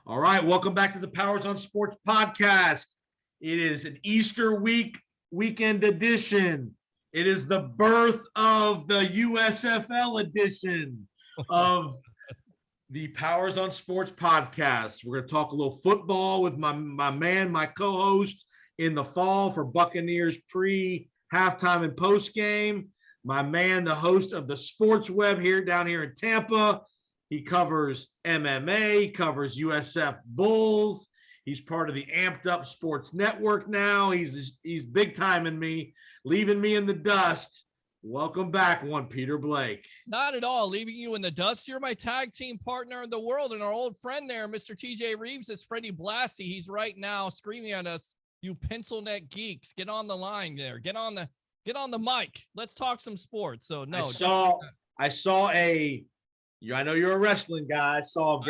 All right, welcome back to the Powers on Sports podcast. It is an Easter weekend edition. It is the birth of the USFL edition of the Powers on Sports podcast. We're going to talk a little football with my co-host in the fall for Buccaneers pre-halftime and post-game. My man, the host of the Sports Web down here in Tampa. He covers MMA, he covers USF Bulls. He's part of the Amped Up Sports Network now. He's big time in me, leaving me in the dust. Welcome back, one Peter Blake. Not at all, leaving you in the dust. You're my tag team partner in the world, and our old friend there, Mr. TJ Reeves, is Freddie Blassie. He's right now screaming at us, "You pencil neck geeks, get on the line there. Get on the mic. Let's talk some sports." So no, I know you're a wrestling guy. I saw a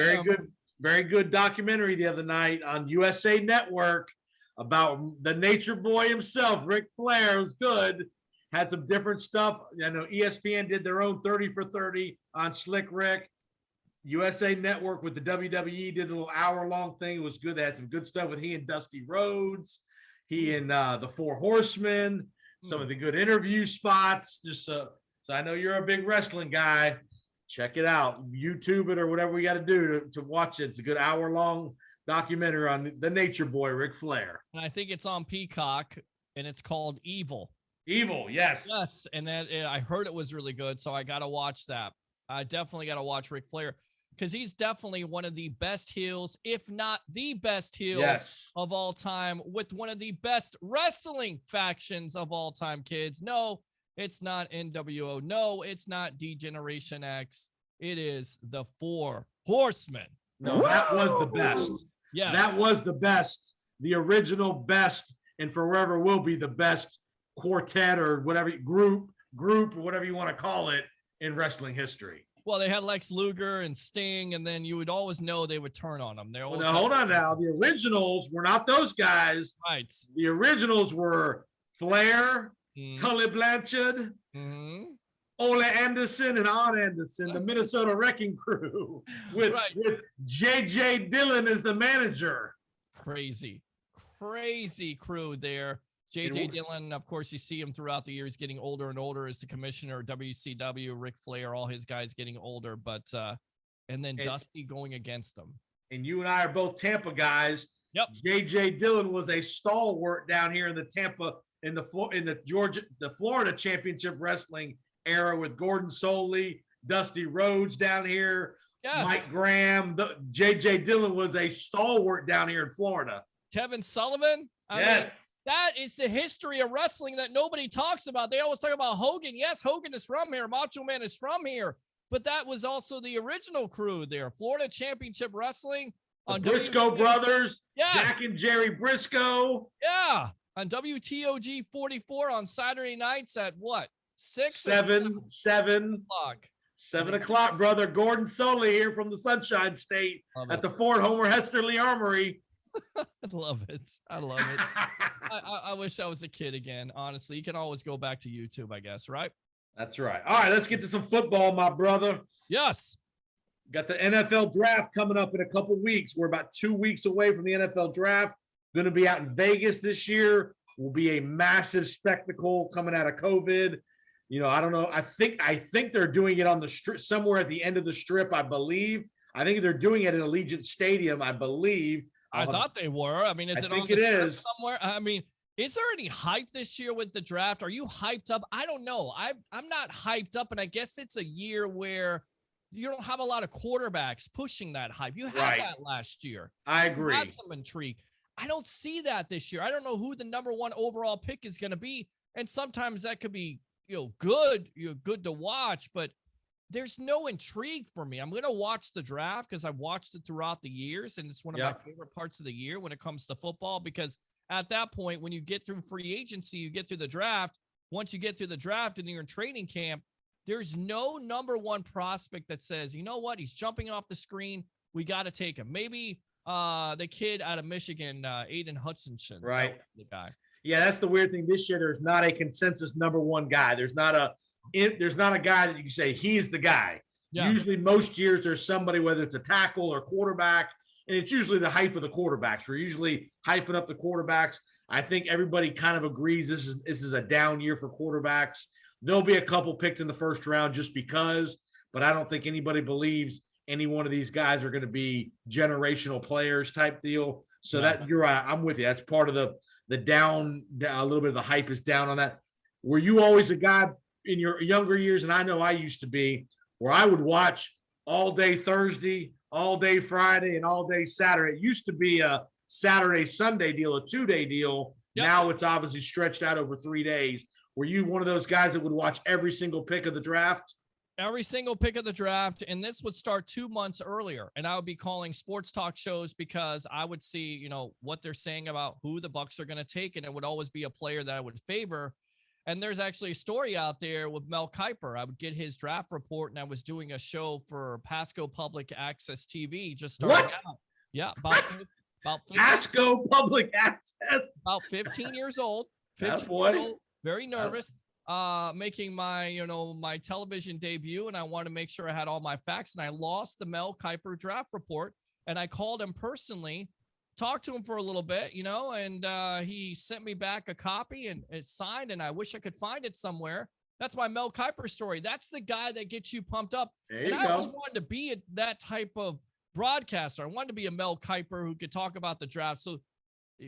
very good documentary the other night on USA Network about the Nature Boy himself, Ric Flair. It was good. Had some different stuff. I know ESPN did their own 30 for 30 on Slick Rick. USA Network with the WWE did a little hour-long thing. It was good. They had some good stuff with he and Dusty Rhodes, he and the Four Horsemen, some of the good interview spots. So I know you're a big wrestling guy. Check it out. YouTube it or whatever we got to do to watch it. It's a good hour-long documentary on the Nature Boy, Ric Flair. And I think it's on Peacock, and it's called Evil. Evil, yes. Yes, and I heard it was really good, so I got to watch that. I definitely got to watch Ric Flair because he's definitely one of the best heels, if not the best heel of all time, with one of the best wrestling factions of all time, kids. No, it's not NWO. No, it's not D-Generation X. It is the Four Horsemen. No, that was the best. Yes. That was the best, the original best, and forever will be the best quartet or whatever, group or whatever you want to call it in wrestling history. Well, they had Lex Luger and Sting, and then you would always know they would turn on them. Hold on now. The originals were not those guys. Right. The originals were Flair, Tully Blanchard, Ole Anderson, and Arn Anderson, the Minnesota Wrecking Crew, with J.J. Dillon as the manager. Crazy crew there. J.J. Dillon, of course, you see him throughout the years getting older and older as the commissioner, WCW, Ric Flair, all his guys getting older, but and then Dusty going against them. And you and I are both Tampa guys. Yep. J.J. Dillon was a stalwart down here in the Tampa, in the Florida Championship Wrestling era with Gordon Soley, Dusty Rhodes down here, Mike Graham. J.J. Dillon was a stalwart down here in Florida. Kevin Sullivan. I mean, that is the history of wrestling that nobody talks about. They always talk about Hogan. Yes, Hogan is from here. Macho Man is from here. But that was also the original crew there. Florida Championship Wrestling. On Briscoe Brothers. Jack and Jerry Briscoe. Yeah. On WTOG 44 on Saturday nights at what? 7 o'clock. 7 o'clock, brother. Gordon Soley here from the Sunshine State at the Fort Homer Hesterly Armory. I love it. I wish I was a kid again. Honestly, you can always go back to YouTube, I guess, right? That's right. All right, let's get to some football, my brother. Yes. Got the NFL draft coming up in a couple weeks. We're about 2 weeks away from the NFL draft. Going to be out in Vegas this year. Will be a massive spectacle coming out of COVID. You know, I don't know. I think they're doing it on the strip somewhere at the end of the strip, I believe. I think they're doing it at Allegiant Stadium, I believe. I thought they were. I mean, is it on the strip somewhere? I mean, is there any hype this year with the draft? Are you hyped up? I don't know. I'm not hyped up, and I guess it's a year where you don't have a lot of quarterbacks pushing that hype. You had that last year. I agree. You had some intrigue. I don't see that this year. I don't know who the number one overall pick is going to be, and sometimes that could be good to watch, but there's no intrigue for me. I'm going to watch the draft because I've watched it throughout the years, and it's one of my favorite parts of the year when it comes to football, because at that point, when you get through free agency, you get through the draft. Once you get through the draft and you're in training camp, there's no number one prospect that says, you know what, he's jumping off the screen. We got to take him. Maybe the kid out of Michigan, Aiden Hutchinson. Right. The guy. Yeah, that's the weird thing. This year, there's not a consensus number one guy. There's not a guy that you can say he's the guy. Yeah. Usually most years there's somebody, whether it's a tackle or quarterback, and it's usually the hype of the quarterbacks. We're usually hyping up the quarterbacks. I think everybody kind of agrees this is a down year for quarterbacks. There'll be a couple picked in the first round just because, but I don't think anybody believes any one of these guys are going to be generational players type deal. So that you're right. I'm with you. That's part of the down, a little bit of the hype is down on that. Were you always a guy in your younger years? And I know I used to be, where I would watch all day Thursday, all day Friday, and all day Saturday. It used to be a Saturday, Sunday deal, a 2-day deal. Yep. Now it's obviously stretched out over 3 days. Were you one of those guys that would watch every single pick of the draft? Every single pick of the draft. And this would start 2 months earlier. And I would be calling sports talk shows because I would see, what they're saying about who the Bucks are going to take. And it would always be a player that I would favor. And there's actually a story out there with Mel Kiper. I would get his draft report, and I was doing a show for Pasco Public Access TV just starting out. Yeah, about 15, Pasco Public Access. About 15 years old. 15 boy. Years old, very nervous. Making my, my television debut, and I wanted to make sure I had all my facts, and I lost the Mel Kiper draft report, and I called him personally, talked to him for a little bit, and he sent me back a copy, and it's signed, and I wish I could find it somewhere. That's my Mel Kiper story. That's the guy that gets you pumped up. And I always wanted to be that type of broadcaster. I wanted to be a Mel Kiper who could talk about the draft. So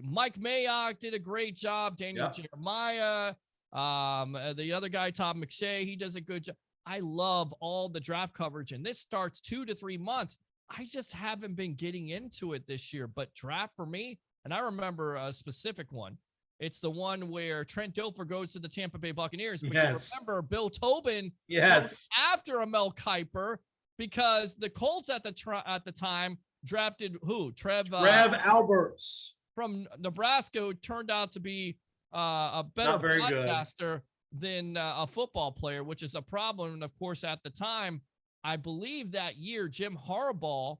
Mike Mayock did a great job. Daniel Jeremiah, the other guy, Tom McShay, he does a good job. I love all the draft coverage, and this starts 2 to 3 months. I just haven't been getting into it this year, but draft for me, and I remember a specific one. It's the one where Trent Dilfer goes to the Tampa Bay Buccaneers. But you remember Bill Tobin after a Mel Kiper, because the Colts at the time drafted who? Trev Alberts from Nebraska, who turned out to be a better broadcaster than a football player, which is a problem. And of course, at the time, I believe that year, Jim Harbaugh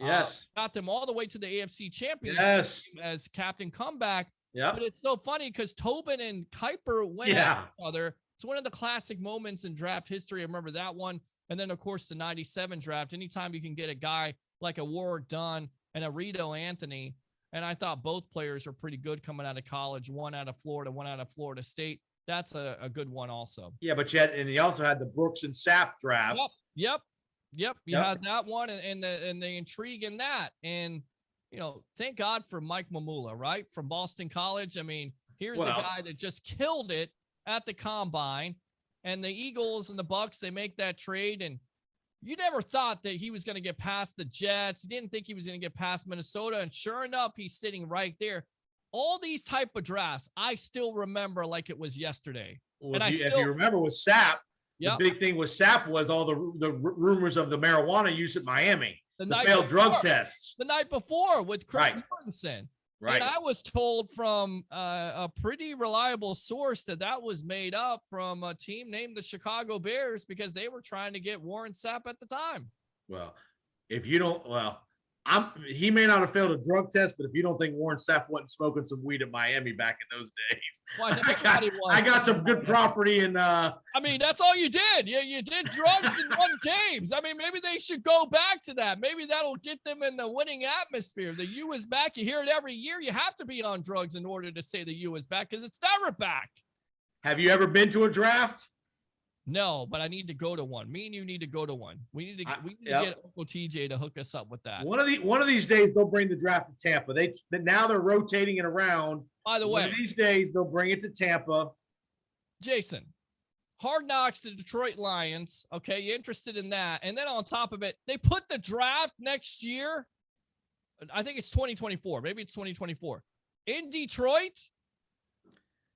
got them all the way to the AFC Championship as captain comeback. Yeah. But it's so funny because Tobin and Kiper went at each other. It's one of the classic moments in draft history. I remember that one. And then, of course, the 97 draft. Anytime you can get a guy like a Warwick Dunn and a Rito Anthony. And I thought both players were pretty good coming out of college, one out of Florida, one out of Florida State. That's a good one also. Yeah, but you also had the Brooks and Sapp drafts. Yep. You had that one and the intrigue in that. And, thank God for Mike Mamula, right? From Boston College. I mean, here's a guy that just killed it at the combine, and the Eagles and the Bucks, they make that trade. And you never thought that he was going to get past the Jets. You didn't think he was going to get past Minnesota. And sure enough, he's sitting right there. All these type of drafts, I still remember like it was yesterday. Well, if you remember with Sapp, the big thing with Sapp was all the rumors of the marijuana use at Miami, the failed drug tests. The night before with Chris Mortensen. Right. And I was told from a pretty reliable source that was made up from a team named the Chicago Bears because they were trying to get Warren Sapp at the time. Well, if you don't, he may not have failed a drug test, but if you don't think Warren Sapp wasn't smoking some weed at Miami back in those days, I got some good property in. I mean, that's all you did. You did drugs and won games. I mean, maybe they should go back to that. Maybe that'll get them in the winning atmosphere. The U is back. You hear it every year. You have to be on drugs in order to say the U is back because it's never back. Have you ever been to a draft? No, but I need to go to one. Me and you need to go to one. We need to get Uncle TJ to hook us up with that. One of these days they'll bring the draft to Tampa. Now they're rotating it around. By the way, one of these days they'll bring it to Tampa. Jason, Hard Knocks to Detroit Lions. Okay, you interested in that? And then on top of it, they put the draft next year. I think it's 2024. Maybe it's 2024 in Detroit.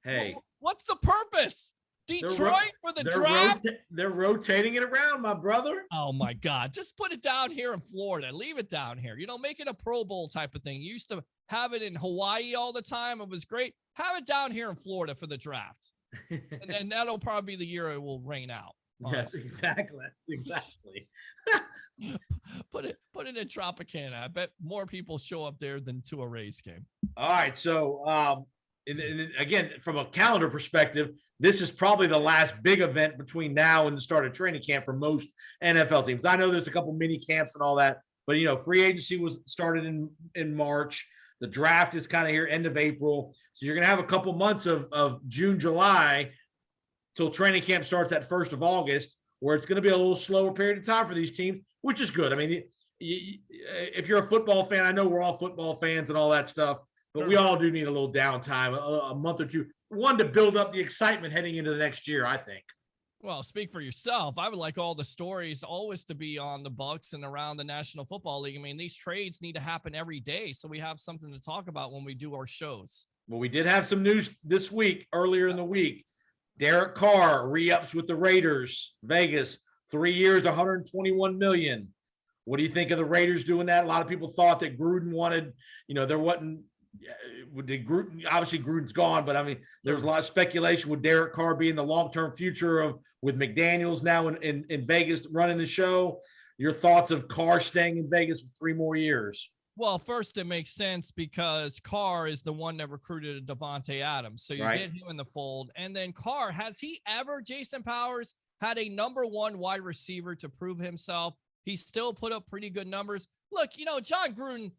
Hey, what's the purpose? Detroit for the draft? They're rotating it around, my brother. Oh, my God. Just put it down here in Florida. Leave it down here. Make it a Pro Bowl type of thing. You used to have it in Hawaii all the time. It was great. Have it down here in Florida for the draft. And then that'll probably be the year it will rain out. Yes, exactly. Put it in Tropicana. I bet more people show up there than to a Rays game. All right. So, again, from a calendar perspective, this is probably the last big event between now and the start of training camp for most NFL teams. I know there's a couple mini camps and all that, But, free agency was started in March. The draft is kind of here, end of April. So you're going to have a couple months of June, July till training camp starts at 1st of August, where it's going to be a little slower period of time for these teams, which is good. I mean, if you're a football fan, I know we're all football fans and all that stuff, but we all do need a little downtime, a month or two, one to build up the excitement heading into the next year, I think. Well, speak for yourself. I would like all the stories always to be on the Bucs and around the National Football League. I mean, these trades need to happen every day, so we have something to talk about when we do our shows. Well, we did have some news this week, earlier in the week. Derek Carr re-ups with the Raiders, Vegas, 3 years, $121 million. What do you think of the Raiders doing that? A lot of people thought that Gruden wanted, there wasn't, obviously Gruden's gone, but I mean, there was a lot of speculation with Derek Carr being the long-term future with McDaniels now in Vegas running the show. Your thoughts of Carr staying in Vegas for 3 more years? Well, first, it makes sense because Carr is the one that recruited Davante Adams. So you get him in the fold. And then Carr, has he ever, Jason Powers, had a number 1 wide receiver to prove himself? He still put up pretty good numbers. Look, John Gruden,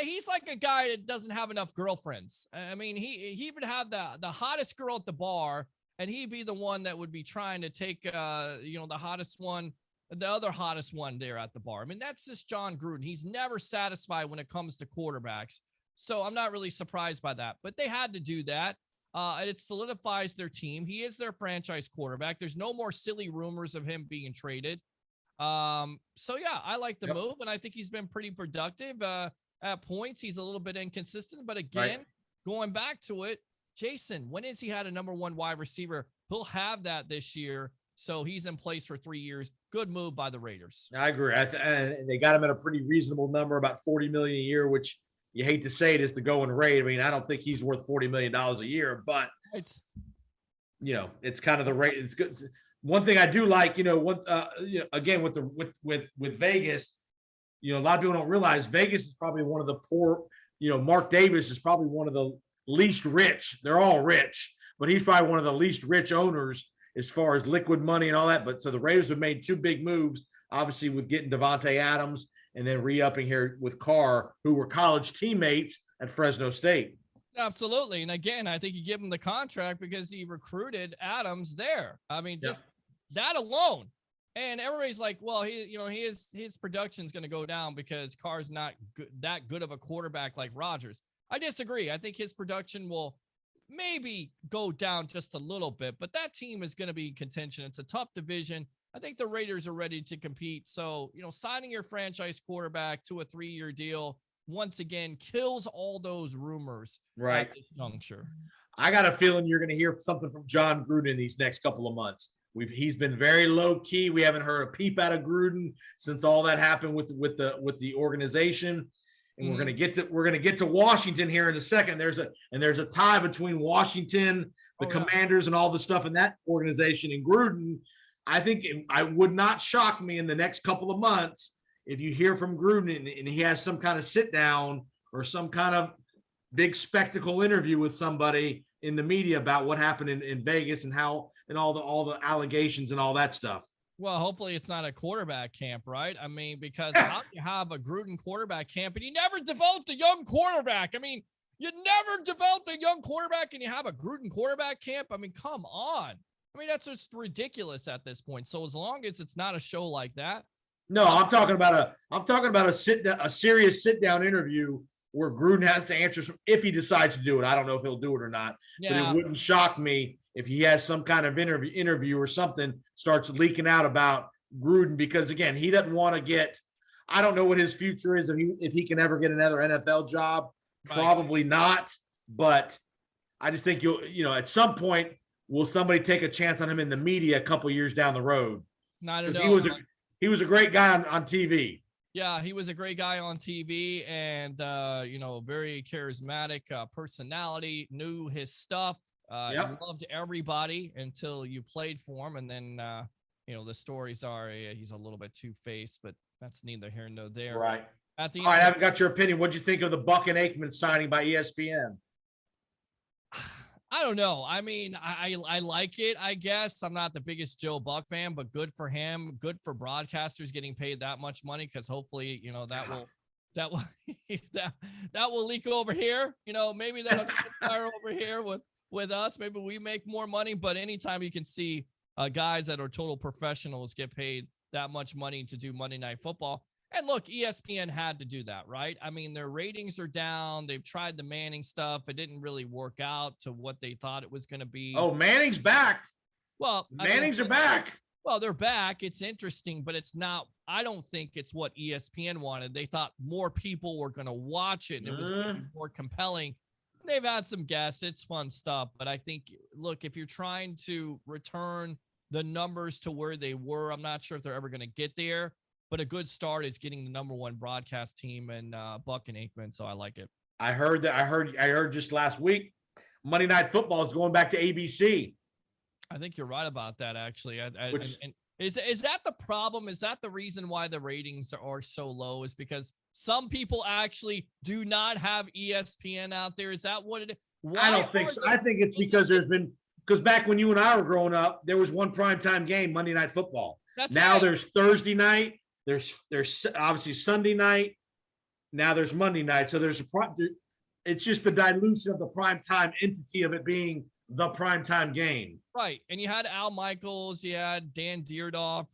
he's like a guy that doesn't have enough girlfriends. I mean, he would have the hottest girl at the bar, and he'd be the one that would be trying to take, the hottest one, the other hottest one there at the bar. I mean, that's just John Gruden. He's never satisfied when it comes to quarterbacks. So I'm not really surprised by that, but they had to do that. It solidifies their team. He is their franchise quarterback. There's no more silly rumors of him being traded. So yeah, I like the move, and I think he's been pretty productive. At points, he's a little bit inconsistent, but again, going back to it, Jason, when has he had a number 1 wide receiver? He'll have that this year. So he's in place for 3 years. Good move by the Raiders. I agree. They got him at a pretty reasonable number, about $40 million a year, which you hate to say it is the going rate. I mean, I don't think he's worth $40 million a year, but it's kind of the rate. It's good. One thing I do like, again with Vegas, a lot of people don't realize Vegas is probably one of the poor. Mark Davis is probably one of the least rich. They're all rich, but he's probably one of the least rich owners as far as liquid money and all that. But so the Raiders have made 2 big moves, obviously with getting Davante Adams and then re-upping here with Carr, who were college teammates at Fresno State. Absolutely. And again, I think you give him the contract because he recruited Adams there. I mean, just that alone. And everybody's like, well, his production's going to go down because Carr's not that good of a quarterback like Rodgers. I disagree. I think his production will maybe go down just a little bit, but that team is going to be in contention. It's a tough division. I think the Raiders are ready to compete. So, signing your franchise quarterback to a 3-year deal once again kills all those rumors at this juncture. I got a feeling you're going to hear something from John Gruden in these next couple of months. He's been very low key. We haven't heard a peep out of Gruden since all that happened with the organization. And we're going to get to Washington here in a second. There's a tie between Washington, the Commanders, and all the stuff in that organization, and Gruden. I think I would not shock me in the next couple of months if you hear from Gruden and he has some kind of sit down or some kind of big spectacle interview with somebody in the media about what happened in Vegas and how and all the allegations and all that stuff. Well, hopefully it's not a quarterback camp, right? I mean, because how do you have a Gruden quarterback camp and you never developed a young quarterback? I mean, you never developed a young quarterback and you have a Gruden quarterback camp? I mean, come on. I mean, that's just ridiculous at this point. So as long as it's not a show like that. No, I'm talking about a serious sit-down interview where Gruden has to answer if he decides to do it. I don't know if he'll do it or not, but it wouldn't shock me if he has some kind of interview or something starts leaking out about Gruden, because again, he doesn't want to get, I don't know what his future is. If he can ever get another NFL job, probably not. But I just think at some point, will somebody take a chance on him in the media a couple years down the road? I don't know. He was a great guy on TV. Yeah, he was a great guy on TV and, very charismatic personality, knew his stuff. He loved everybody until you played for him. And then, the stories are he's a little bit two-faced, but that's neither here nor there. Right. All right, I haven't got your opinion. What'd you think of the Buck and Aikman signing by ESPN? I don't know. I mean, I like it, I guess. I'm not the biggest Joe Buck fan, but good for him. Good for broadcasters getting paid that much money, because hopefully, that will that will leak over here. Maybe that'll transpire over here with us. Maybe we make more money. But anytime you can see guys that are total professionals get paid that much money to do Monday Night Football. And look, ESPN had to do that, right? I mean, their ratings are down. They've tried the Manning stuff. It didn't really work out to what they thought it was going to be. Oh, Manning's back. Well, Mannings are back. Well, they're back. It's interesting, but it's not. I don't think it's what ESPN wanted. They thought more people were going to watch it, and it was going to be more compelling. They've had some guests. It's fun stuff. But I think, look, if you're trying to return the numbers to where they were, I'm not sure if they're ever going to get there. But a good start is getting the number one broadcast team and Buck and Aikman. So I like it. I heard just last week, Monday Night Football is going back to ABC. I think you're right about that, actually. And is that the problem? Is that the reason why the ratings are so low? Is because some people actually do not have ESPN out there? Is that what it is? I don't think so. I think it's because back when you and I were growing up, there was one primetime game, Monday Night Football. Now there's Thursday night. There's obviously Sunday night. Now there's Monday night. So it's just the dilution of the primetime entity of it being the primetime game. Right. And you had Al Michaels, you had Dan Dierdorf,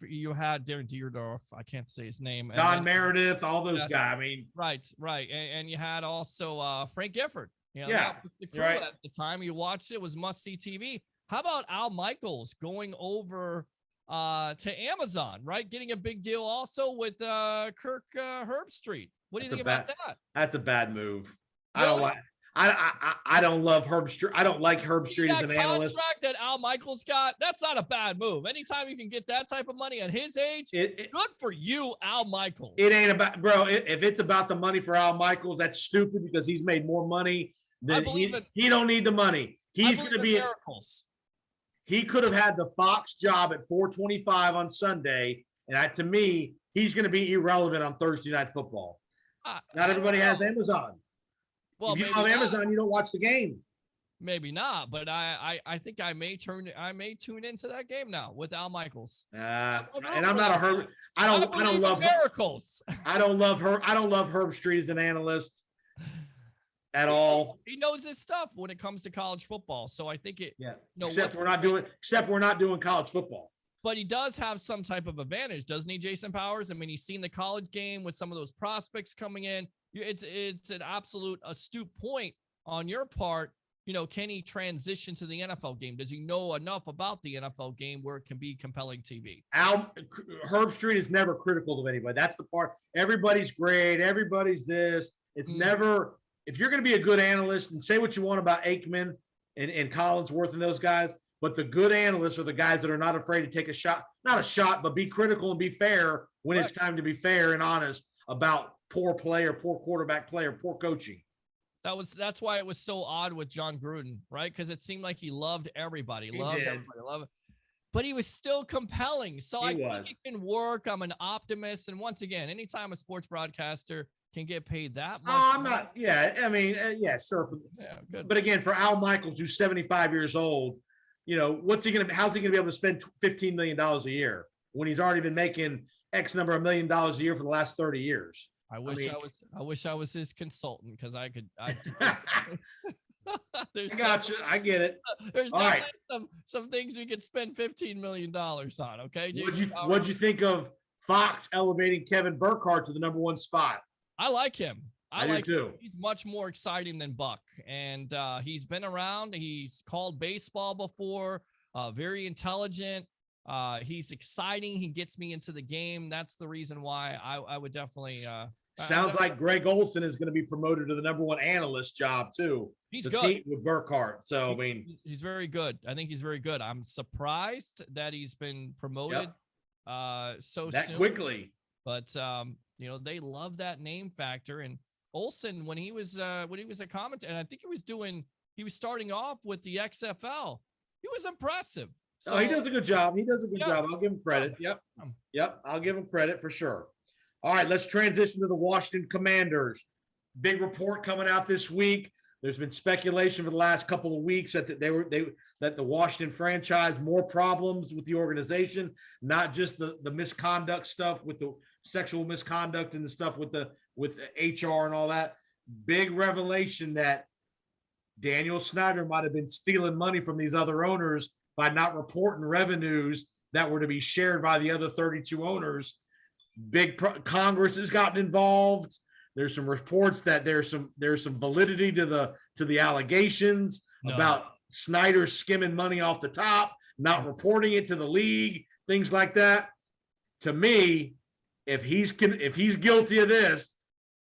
I can't say his name. Don Meredith, all those guys. I mean, right. And you had also Frank Gifford. That was the crew at the time you watched it was must-see TV. How about Al Michaels going over to Amazon, right? Getting a big deal also with Kirk Herbstreit. What do you think about that? That's a bad move. Really? I don't love Herbstreit. I don't like Herbstreit as an analyst. Contract that Al Michaels got, that's not a bad move. Anytime you can get that type of money at his age, good for you, Al Michaels. It ain't about, bro. If it's about the money for Al Michaels, that's stupid because he's made more money than he don't need the money. He's going to be miracles. He could have had the Fox job at 4:25 on Sunday, and to me, he's going to be irrelevant on Thursday Night Football. Not everybody has Amazon. Well, if you don't have Amazon, you don't watch the game. Maybe not, but I think I may tune into that game now with Al Michaels. And I'm not a Herb. I don't love miracles. I don't love Herbstreit as an analyst at all. He knows his stuff when it comes to college football. So I think it. Yeah. Except we're not doing college football. But he does have some type of advantage, doesn't he, Jason Powers? I mean, he's seen the college game with some of those prospects coming in. It's an absolute astute point on your part. Can he transition to the NFL game? Does he know enough about the NFL game where it can be compelling TV? Herbstreit is never critical of anybody. That's the part. Everybody's great. Everybody's this. It's never. If you're going to be a good analyst, and say what you want about Aikman and Collinsworth and those guys, but the good analysts are the guys that are not afraid to take a shot, not a shot, but be critical and be fair when it's time to be fair and honest about poor play or poor quarterback play or poor coaching. That's why it was so odd with John Gruden, right? Because it seemed like he loved everybody, but he was still compelling. So I think it can work. I'm an optimist, and once again, anytime a sports broadcaster can get paid that much. I'm not. Yeah, I mean, sure. Yeah, good. But again, for Al Michaels, who's 75 years old, how's he going to be able to spend $15 million a year when he's already been making X number of $1 million a year for the last 30 years? I wish I was his consultant because I could. I got you. I get it. There's definitely some things we could spend $15 million on. Okay. What'd you think of Fox elevating Kevin Burkhardt to the number one spot? I like him. I like him too. He's much more exciting than Buck, and he's been around. He's called baseball before. Very intelligent. He's exciting. He gets me into the game. That's the reason why I would definitely. Sounds like Greg Olson is going to be promoted to the number one analyst job too. He's good with Burkhardt. So I mean, he's very good. I think he's very good. I'm surprised that he's been promoted so soon quickly. But they love that name factor. And Olson, when he was a commentator, and I think he was starting off with the XFL. He was impressive. So he does a good job. I'll give him credit. Yep. I'll give him credit for sure. All right, let's transition to the Washington Commanders. Big report coming out this week. There's been speculation for the last couple of weeks that that the Washington franchise more problems with the organization, not just the misconduct stuff with the sexual misconduct and the stuff with the HR and all that. Big revelation that Daniel Snyder might have been stealing money from these other owners by not reporting revenues that were to be shared by the other 32 owners. Congress has gotten involved. There's some reports that there's some validity to the allegations about Snyder skimming money off the top, not reporting it to the league, things like that. To me, if he's guilty of this,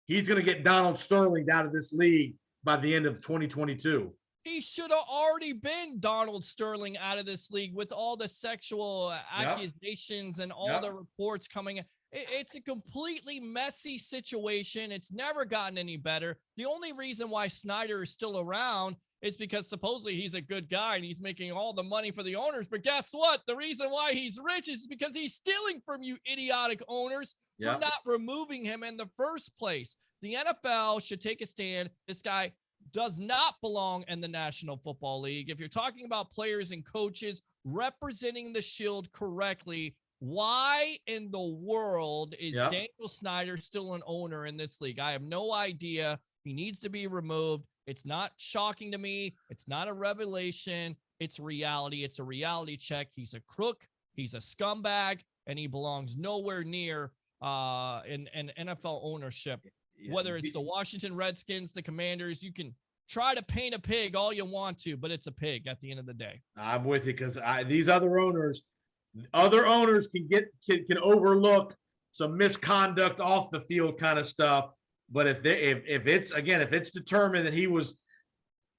he's going to get Donald Sterling out of this league by the end of 2022. He should have already been Donald Sterling out of this league with all the sexual accusations and all the reports coming in. It's a completely messy situation. It's never gotten any better. The only reason why Snyder is still around is because supposedly he's a good guy and he's making all the money for the owners. But guess what? The reason why he's rich is because he's stealing from you idiotic owners for not removing him in the first place. The NFL should take a stand. This guy does not belong in the National Football League. If you're talking about players and coaches representing the Shield correctly, why in the world is Daniel Snyder still an owner in this league? I have no idea. He needs to be removed. It's not shocking to me. It's not a revelation. It's reality. It's a reality check. He's a crook. He's a scumbag, and he belongs nowhere near in NFL ownership. Whether it's the Washington Redskins, the Commanders, you can try to paint a pig all you want to, but it's a pig at the end of the day. I'm with you because these other owners can overlook some misconduct off the field kind of stuff. But if it's determined that he was,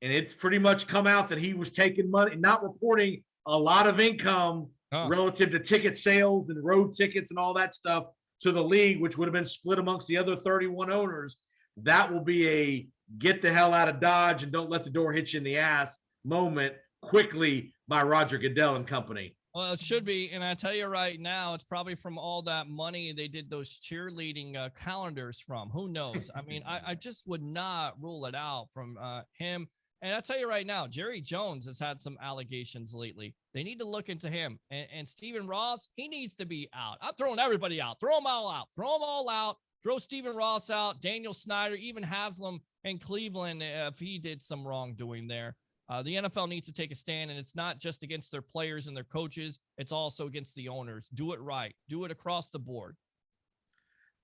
and it's pretty much come out that he was taking money, not reporting a lot of income relative to ticket sales and road tickets and all that stuff to the league, which would have been split amongst the other 31 owners, that will be a get the hell out of Dodge and don't let the door hit you in the ass moment quickly by Roger Goodell and company. Well, it should be. And I tell you right now, it's probably from all that money they did those cheerleading calendars from. Who knows? I mean, I just would not rule it out from him. And I'll tell you right now, Jerry Jones has had some allegations lately. They need to look into him. And Stephen Ross, he needs to be out. I'm throwing everybody out. Throw them all out. Throw them all out. Throw Stephen Ross out, Daniel Snyder, even Haslam in Cleveland if he did some wrongdoing there. The NFL needs to take a stand, and it's not just against their players and their coaches. It's also against the owners. Do it right. Do it across the board.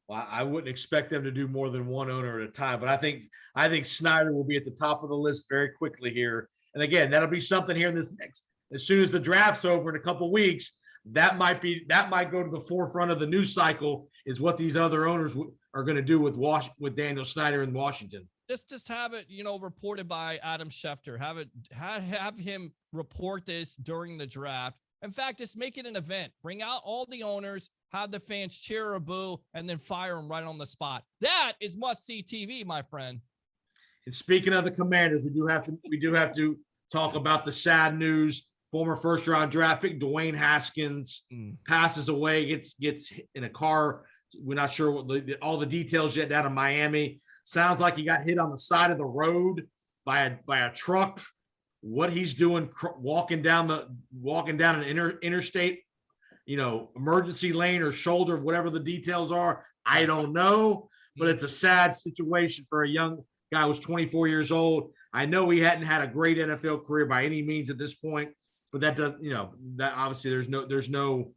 Well, I wouldn't expect them to do more than one owner at a time, but I think Snyder will be at the top of the list very quickly here. And again, that'll be something here in this next, as soon as the draft's over in a couple of weeks, that might go to the forefront of the news cycle is what these other owners are going to do with Daniel Snyder in Washington. Just have it, reported by Adam Schefter. Have him report this during the draft. In fact, just make it an event. Bring out all the owners, have the fans cheer or boo, and then fire them right on the spot. That is must-see TV, my friend. And speaking of the Commanders, we do have to talk about the sad news. Former first-round draft pick Dwayne Haskins passes away, gets in a car. We're not sure what all the details yet down in Miami. Sounds like he got hit on the side of the road by a truck. What he's doing, walking down an interstate, emergency lane or shoulder, whatever the details are, I don't know. But it's a sad situation for a young guy who was 24 years old. I know he hadn't had a great NFL career by any means at this point, but that does, that obviously there's no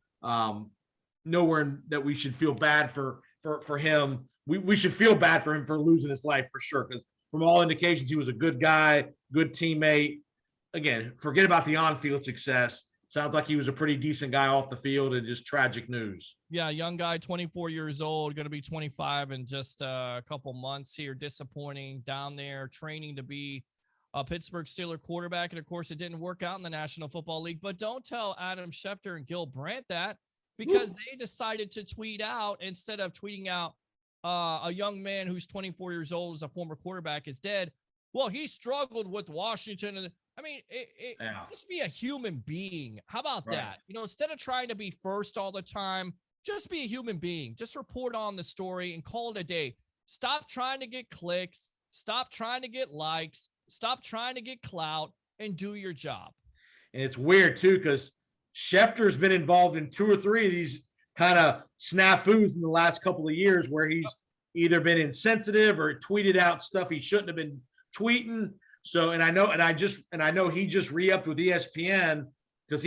nowhere that we should feel bad for him. We should feel bad for him for losing his life for sure, because from all indications, he was a good guy, good teammate. Again, forget about the on-field success. Sounds like he was a pretty decent guy off the field, and just tragic news. Yeah, young guy, 24 years old, going to be 25 in just a couple months here. Disappointing down there, training to be a Pittsburgh Steelers quarterback. And, of course, it didn't work out in the National Football League. But don't tell Adam Schefter and Gil Brandt that, because they decided to tweet out, instead of tweeting out, a young man who's 24 years old as a former quarterback is dead. Well, he struggled with Washington. And I mean, just be a human being. How about that? Instead of trying to be first all the time, just be a human being. Just report on the story and call it a day. Stop trying to get clicks. Stop trying to get likes. Stop trying to get clout and do your job. And it's weird too, because Schefter's been involved in 2 or 3 of these kind of snafus in the last couple of years where he's either been insensitive or tweeted out stuff he shouldn't have been tweeting. So, and I know he just re-upped with ESPN because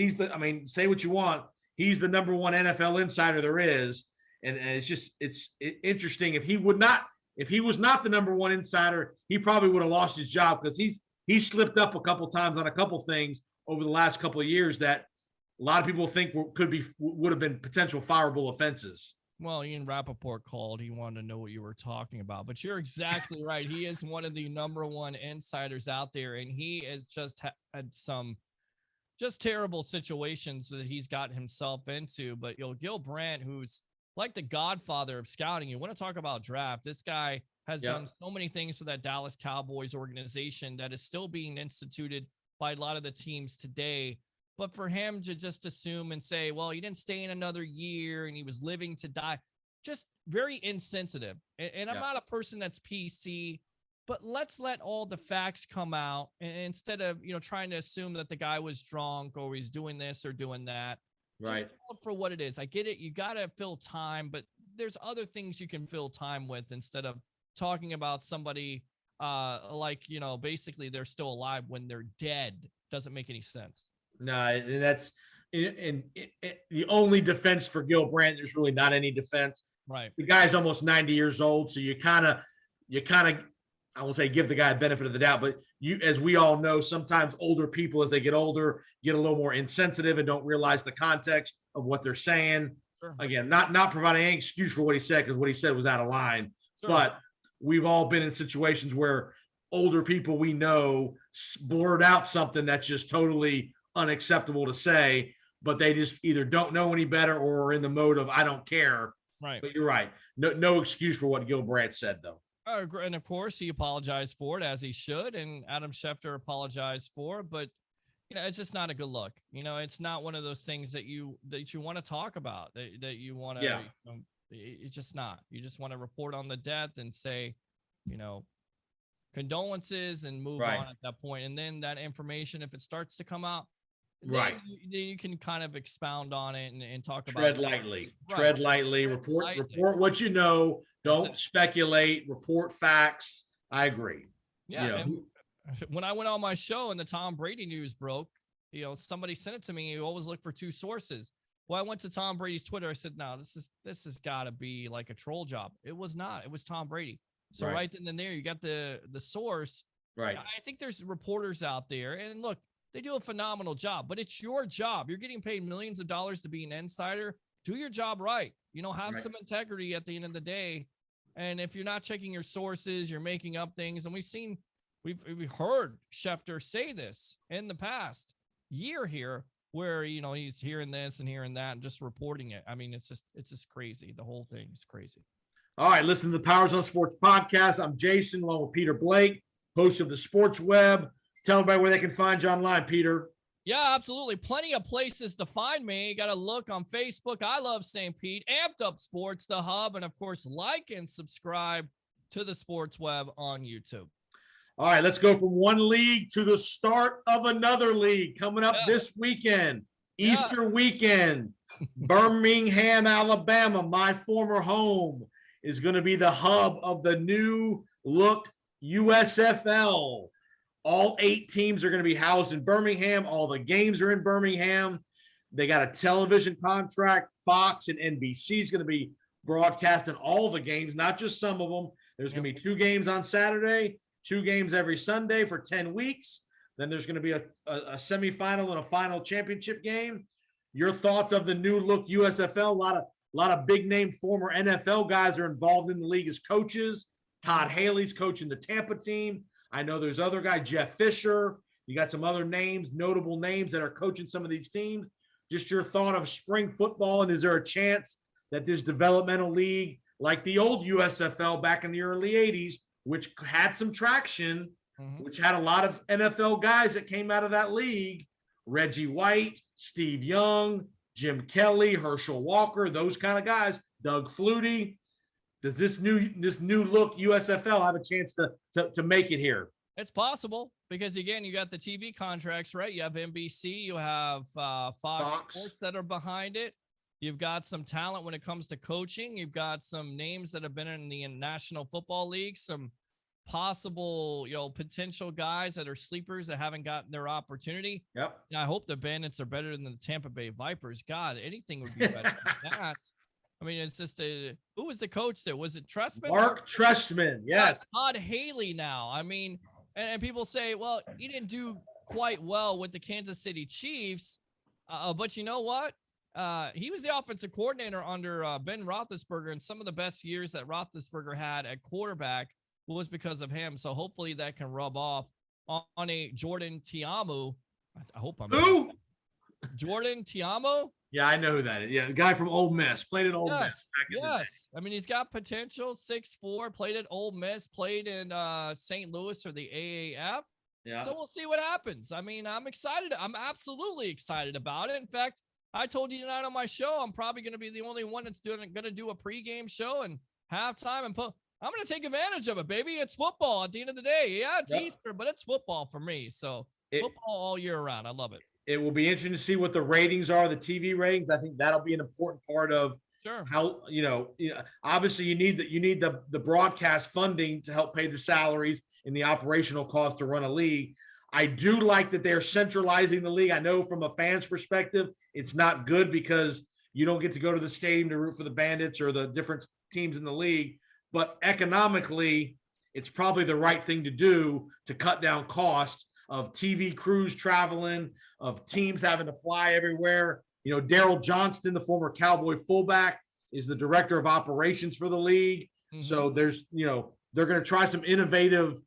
say what you want. He's the number 1 NFL insider there is. And it's interesting. If he was not the number 1 insider, he probably would have lost his job because he slipped up a couple times on a couple things over the last couple of years that a lot of people think would have been potential fireable offenses. Well, Ian Rappaport called. He wanted to know what you were talking about, but you're exactly right. He is one of the number 1 insiders out there, and he has just had some just terrible situations that he's got himself into. But Gil Brandt, who's like the godfather of scouting, you want to talk about draft. This guy has done so many things for that Dallas Cowboys organization that is still being instituted by a lot of the teams today. But for him to just assume and say, well, he didn't stay in another year and he was living to die, just very insensitive. And I'm not a person that's PC, but let's let all the facts come out instead of, trying to assume that the guy was drunk or he's doing this or doing that. Right. Just look for what it is. I get it. You got to fill time, but there's other things you can fill time with instead of talking about somebody basically they're still alive when they're dead. Doesn't make any sense. No, that's the only defense for Gil Brandt. There's really not any defense. Right. The guy's almost 90 years old, so you kind of, I won't say give the guy a benefit of the doubt, but as we all know, sometimes older people, as they get older, get a little more insensitive and don't realize the context of what they're saying. Sure. Again, not providing any excuse for what he said, because what he said was out of line. Sure. But we've all been in situations where older people we know blurt out something that's just totally unacceptable to say, but they just either don't know any better or are in the mode of I don't care. Right. But you're right. No excuse for what Gil Brandt said, though. And of course, he apologized for it, as he should, and Adam Schefter apologized for it. But it's just not a good look. It's not one of those things that you want to talk about. That you want to. Yeah. It's just not. You just want to report on the death and say, condolences and move on at that point. And then that information, if it starts to come out, then you can kind of expound on it and talk about tread lightly. Tread lightly. Report what you know. Don't speculate. Report facts. I agree. Yeah. And when I went on my show and the Tom Brady news broke, somebody sent it to me. You always look for 2 sources. Well, I went to Tom Brady's Twitter. I said, no, this has got to be like a troll job. It was not. It was Tom Brady. So right then and there, you got the source. Right. I think there's reporters out there, and look, they do a phenomenal job, but it's your job. You're getting paid millions of dollars to be an insider. Do your job right. Have some integrity at the end of the day. And if you're not checking your sources, you're making up things. And we've heard Schefter say this in the past year here, where he's hearing this and hearing that and just reporting it. I mean, it's just crazy. The whole thing is crazy. All right, listen to the Powers on Sports podcast. I'm Jason, along with Peter Blake, host of the Sports Web. Tell everybody where they can find you online, Peter. Yeah, absolutely. Plenty of places to find me. You got to look on Facebook. I love St. Pete, Amped Up Sports, the hub, and of course, like and subscribe to the Sports Web on YouTube. All right, let's go from one league to the start of another league coming up this weekend, Easter weekend. Birmingham, Alabama, my former home, is going to be the hub of the new look USFL. All 8 teams are going to be housed in Birmingham. All the games are in Birmingham. They got a television contract. Fox and NBC is going to be broadcasting all the games, not just some of them. There's going to be 2 games on Saturday, 2 games every Sunday for 10 weeks. Then there's going to be a semifinal and a final championship game. Your thoughts of the new look USFL? A lot of big name former NFL guys are involved in the league as coaches. Todd Haley's coaching the Tampa team. I know there's other guy, Jeff Fisher. You got some other names, notable names that are coaching some of these teams. Just your thought of spring football, and is there a chance that this developmental league, like the old USFL back in the early 80s, which had some traction, which had a lot of NFL guys that came out of that league, Reggie White, Steve Young, Jim Kelly, Herschel Walker, those kind of guys, Doug Flutie. Does this new look USFL have a chance to make it here? It's possible because, again, you got the TV contracts, right? You have NBC, you have Fox Sports that are behind it. You've got some talent when it comes to coaching. You've got some names that have been in the National Football League, some possible, potential guys that are sleepers that haven't gotten their opportunity. Yep. And I hope the Bandits are better than the Tampa Bay Vipers. God, anything would be better than that. I mean, it's just who was the coach there? Was it Trestman? Mark Trestman. Yes. Todd Haley now. I mean, and people say, well, he didn't do quite well with the Kansas City Chiefs. But you know what? He was the offensive coordinator under Ben Roethlisberger, and some of the best years that Roethlisberger had at quarterback was because of him. So hopefully that can rub off on a Jordan Tiamu. I hope I'm who? Jordan Tiamu. Yeah, I know who that is. Yeah, the guy from Ole Miss, played at Ole Miss. Yes. I mean, he's got potential, 6'4", played at Ole Miss, played in St. Louis or the AAF. Yeah. So we'll see what happens. I mean, I'm excited. I'm absolutely excited about it. In fact, I told you tonight on my show, I'm probably going to be the only one that's going to do a pregame show and halftime and I'm going to take advantage of it, baby. It's football at the end of the day. Yeah, it's Easter, but it's football for me. So football all year round. I love it. It will be interesting to see what the ratings are, the TV ratings. I think that'll be an important part of how, obviously you need the broadcast funding to help pay the salaries and the operational costs to run a league. I do like that they're centralizing the league. I know from a fan's perspective, it's not good because you don't get to go to the stadium to root for the Bandits or the different teams in the league. But economically, it's probably the right thing to do to cut down costs of TV crews traveling, of teams having to fly everywhere. Daryl Johnston, the former Cowboy fullback, is the director of operations for the league. Mm-hmm. So there's, they're going to try some innovative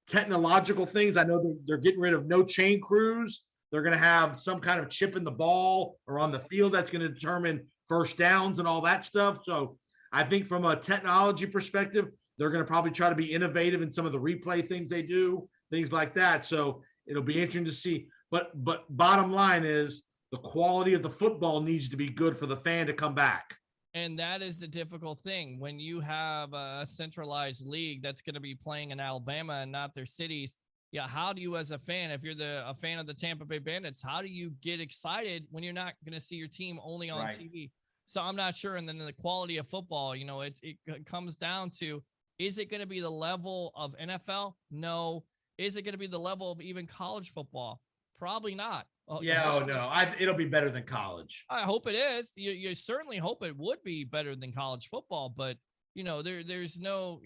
technological things. I know they're getting rid of no chain crews. They're going to have some kind of chip in the ball or on the field that's going to determine first downs and all that stuff. So I think from a technology perspective, they're going to probably try to be innovative in some of the replay things they do, things like that. So it'll be interesting to see. But bottom line is the quality of the football needs to be good for the fan to come back. And that is the difficult thing when you have a centralized league that's going to be playing in Alabama and not their cities. Yeah. How do you, as a fan, if you're a fan of the Tampa Bay Bandits, how do you get excited when you're not going to see your team only on TV? So I'm not sure. And then the quality of football, it comes down to, is it going to be the level of NFL? No. Is it going to be the level of even college football? Probably not. It'll be better than college. I hope it is. You certainly hope it would be better than college football, but there's no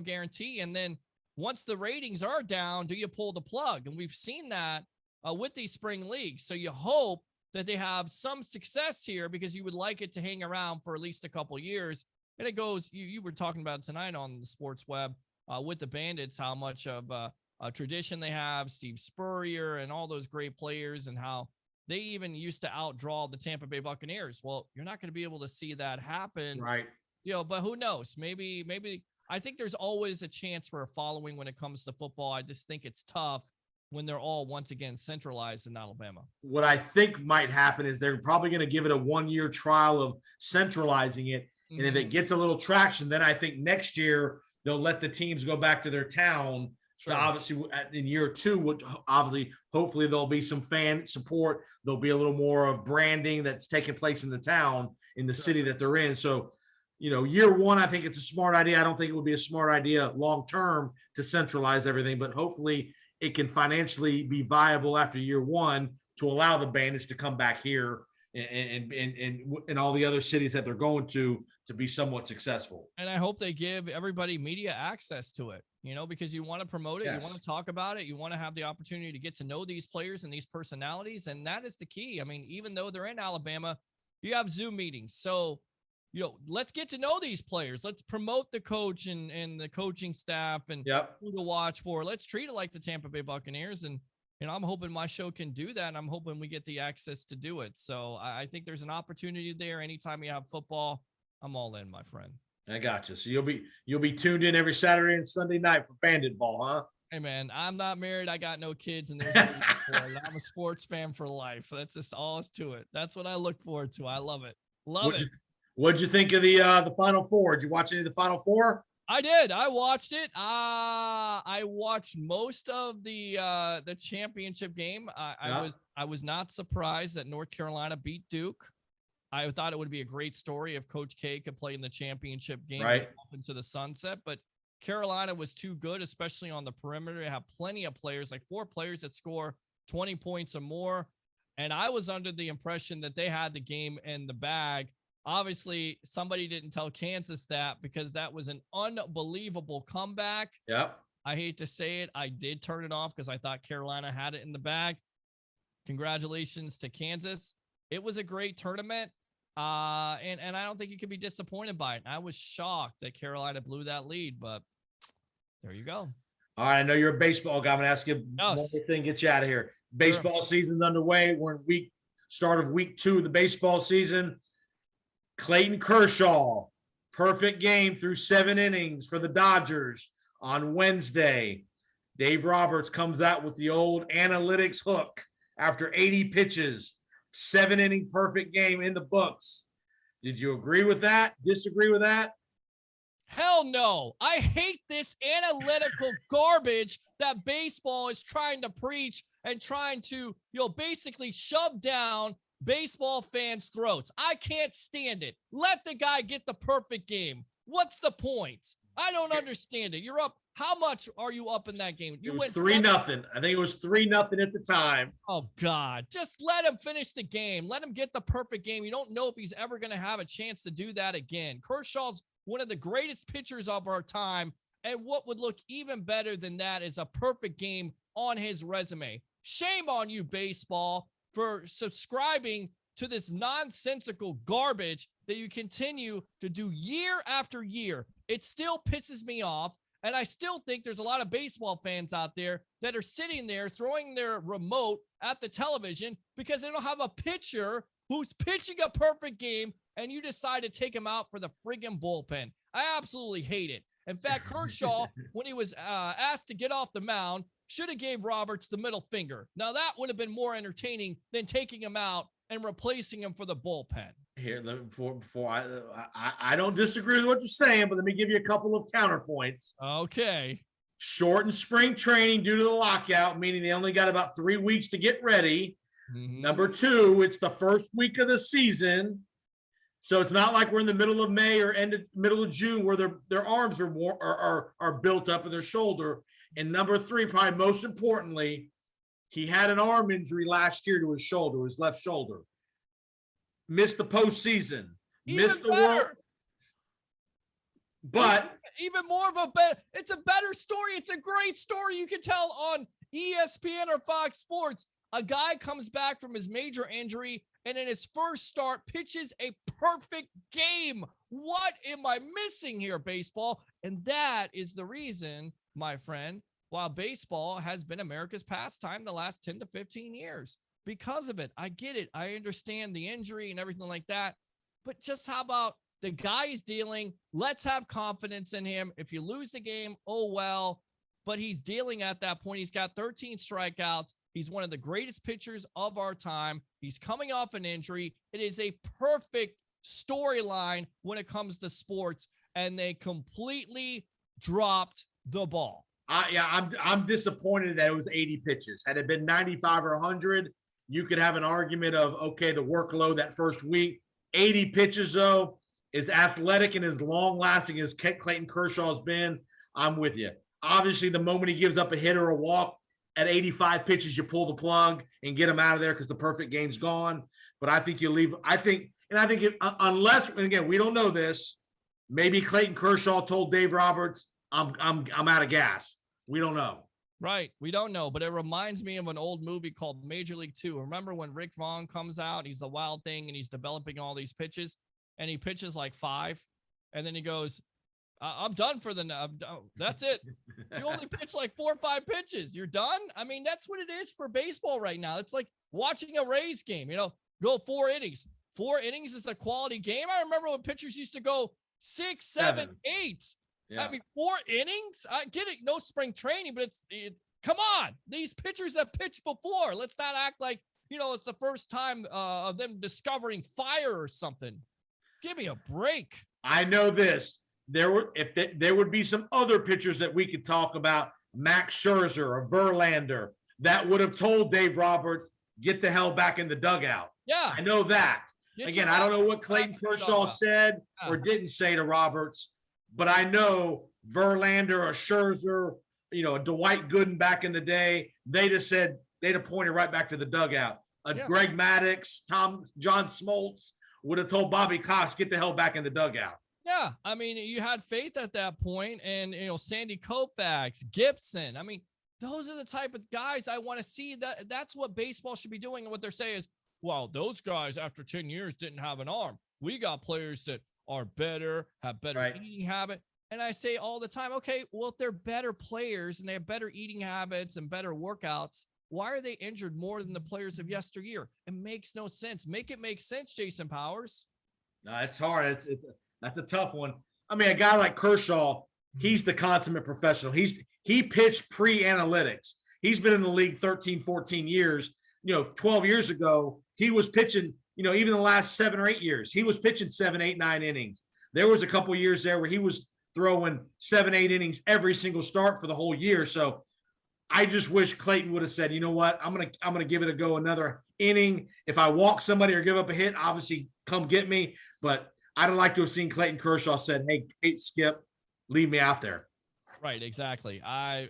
guarantee. And then once the ratings are down, do you pull the plug? And we've seen that with these spring leagues. So you hope that they have some success here because you would like it to hang around for at least a couple years. And it goes, you were talking about tonight on the Sports Web with the Bandits, how much of a tradition they have, Steve Spurrier and all those great players, and how they even used to outdraw the Tampa Bay Buccaneers. Well, you're not going to be able to see that happen. Right. But who knows? Maybe I think there's always a chance for a following when it comes to football. I just think it's tough when they're all once again centralized in Alabama. What I think might happen is they're probably going to give it a 1-year trial of centralizing it. Mm-hmm. And if it gets a little traction, then I think next year they'll let the teams go back to their town. Sure. So obviously in year 2, which obviously, hopefully there'll be some fan support. There'll be a little more of branding that's taking place in the town, in the city that they're in. So, year 1, I think it's a smart idea. I don't think it would be a smart idea long-term to centralize everything, but hopefully it can financially be viable after year 1 to allow the Bandits to come back here and all the other cities that they're going to be somewhat successful. And I hope they give everybody media access to it, because you want to promote it. Yes. You want to talk about it. You want to have the opportunity to get to know these players and these personalities. And that is the key. I mean, even though they're in Alabama, you have Zoom meetings. So, let's get to know these players. Let's promote the coach and the coaching staff and who to watch for. Let's treat it like the Tampa Bay Buccaneers. And, I'm hoping my show can do that. And I'm hoping we get the access to do it. So I think there's an opportunity there. Anytime you have football, I'm all in, my friend. I got you. So you'll be tuned in every Saturday and Sunday night for Bandit Ball, huh? Hey man, I'm not married. I got no kids, and there's no I'm a sports fan for life. That's just all is to it. That's what I look forward to. I love it. What'd you think of the Final Four? Did you watch any of the Final Four? I did. I watched it. I watched most of the championship game. I was not surprised that North Carolina beat Duke. I thought it would be a great story if Coach K could play in the championship game Right. into the sunset, but Carolina was too good, especially on the perimeter. They have plenty of players, like 4 players that score 20 points or more. And I was under the impression that they had the game in the bag. Obviously, somebody didn't tell Kansas that, because that was an unbelievable comeback. Yep. I hate to say it. I did turn it off because I thought Carolina had it in the bag. Congratulations to Kansas. It was a great tournament. And I don't think you could be disappointed by it. I was shocked that Carolina blew that lead, but there you go. All right. I know you're a baseball guy. I'm going to ask you one more thing, get you out of here. Baseball season's underway. We're in start of week 2 of the baseball season. Clayton Kershaw, perfect game through 7 innings for the Dodgers on Wednesday. Dave Roberts comes out with the old analytics hook after 80 pitches, 7-inning perfect game in the books. Did you agree with that? Disagree with that? Hell no. I hate this analytical garbage that baseball is trying to preach and trying to, basically shove down baseball fans' throats. I can't stand it. Let the guy get the perfect game. What's the point? I don't understand it. You're up. How much are you up in that game? You went went 3-0. I think it was 3-0 at the time. Oh God, just let him finish the game. Let him get the perfect game. You don't know if he's ever going to have a chance to do that again. Kershaw's one of the greatest pitchers of our time. And what would look even better than that is a perfect game on his resume. Shame on you, baseball, for subscribing to this nonsensical garbage that you continue to do year after year. It still pisses me off. And I still think there's a lot of baseball fans out there that are sitting there throwing their remote at the television because they don't have a pitcher who's pitching a perfect game, and you decide to take him out for the friggin' bullpen. I absolutely hate it. In fact, Kershaw, when he was asked to get off the mound, should have gave Roberts the middle finger. Now, that would have been more entertaining than taking him out and replacing him for the bullpen. Here, before I don't disagree with what you're saying, but let me give you a couple of counterpoints. Okay. Shortened spring training due to the lockout, meaning they only got about 3 weeks to get ready. Mm-hmm. Number 2, it's the first week of the season, so it's not like we're in the middle of May or middle of June where their arms are built up in their shoulder. And number 3, probably most importantly, he had an arm injury last year to his shoulder, his left shoulder. Missed the postseason. Missed the World. But even more of a better, it's a better story. It's a great story you can tell on ESPN or Fox Sports. A guy comes back from his major injury and in his first start pitches a perfect game. What am I missing here, baseball? And that is the reason, my friend, while baseball has been America's pastime the last 10 to 15 years. Because of it. I get it. I understand the injury and everything like that. But just how about the guy he's dealing? Let's have confidence in him. If you lose the game, oh well. But he's dealing at that point. He's got 13 strikeouts. He's one of the greatest pitchers of our time. He's coming off an injury. It is a perfect storyline when it comes to sports. And they completely dropped the ball. I'm disappointed that it was 80 pitches. Had it been 95 or 100, you could have an argument of, okay, the workload that first week. 80 pitches, though, is athletic and as long-lasting as Clayton Kershaw has been. I'm with you. Obviously, the moment he gives up a hit or a walk at 85 pitches, you pull the plug and get him out of there because the perfect game's gone. But I think you leave. Unless, and again, we don't know this. Maybe Clayton Kershaw told Dave Roberts, I'm out of gas. We don't know. Right. We don't know, but it reminds me of an old movie called Major League 2. Remember when Rick Vaughn comes out, he's the wild thing and he's developing all these pitches and he pitches like 5 and then he goes, I'm done for the night. That's it. You only pitch like 4 or 5 pitches. You're done. I mean, that's what it is for baseball right now. It's like watching a Rays game, go 4 innings. 4 innings is a quality game. I remember when pitchers used to go 6, 7, 8. Yeah. I mean, 4 innings? I get it. No spring training, but come on. These pitchers have pitched before. Let's not act like, it's the first time of them discovering fire or something. Give me a break. I know this. there would be some other pitchers that we could talk about, Max Scherzer or Verlander, that would have told Dave Roberts, get the hell back in the dugout. Yeah. I know that. Again, I don't know what Clayton Kershaw said or didn't say to Roberts, but I know Verlander or Scherzer, Dwight Gooden back in the day, they'd have pointed right back to the dugout. Greg Maddux, John Smoltz would have told Bobby Cox, get the hell back in the dugout. Yeah, I mean, you had faith at that point, and Sandy Koufax, Gibson. I mean, those are the type of guys I want to see. That's what baseball should be doing. And what they're saying is, well, those guys after 10 years didn't have an arm. We got players that are better, have better eating habit. And I say all the time, okay, well, if they're better players and they have better eating habits and better workouts, why are they injured more than the players of yesteryear? It makes no sense. Make it make sense, Jason Powers. No, it's hard. That's a tough one. I mean, a guy like Kershaw, he's the consummate professional. He pitched pre-analytics. He's been in the league 13, 14 years. 12 years ago, he was pitching, even the last 7 or 8 years, he was pitching 7, 8, 9 innings. There was a couple of years there where he was throwing 7, 8 innings every single start for the whole year. So I just wish Clayton would have said, you know what, I'm gonna give it a go another inning. If I walk somebody or give up a hit, obviously come get me. But I'd like to have seen Clayton Kershaw said, hey, Skip, leave me out there. Right, exactly. I